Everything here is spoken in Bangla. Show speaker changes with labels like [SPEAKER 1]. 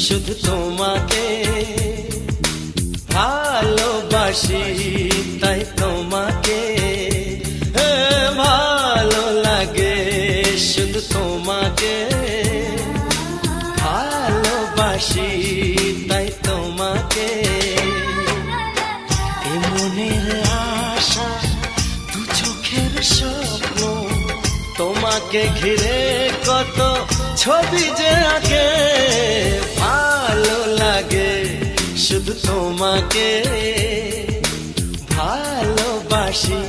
[SPEAKER 1] শুধু তোমাকে ভালোবাসি, তাই তোমাকে ভালো লাগে, শুধু তোমাকে ভালোবাসি, তাই তোমাকে। এ মনের আশা, দু চোখের স্বপ্ন, তোমাকে ঘিরে কত ছবি যে আঁকে, ভালো লাগে, শুধু তোমাকে ভালোবাসি।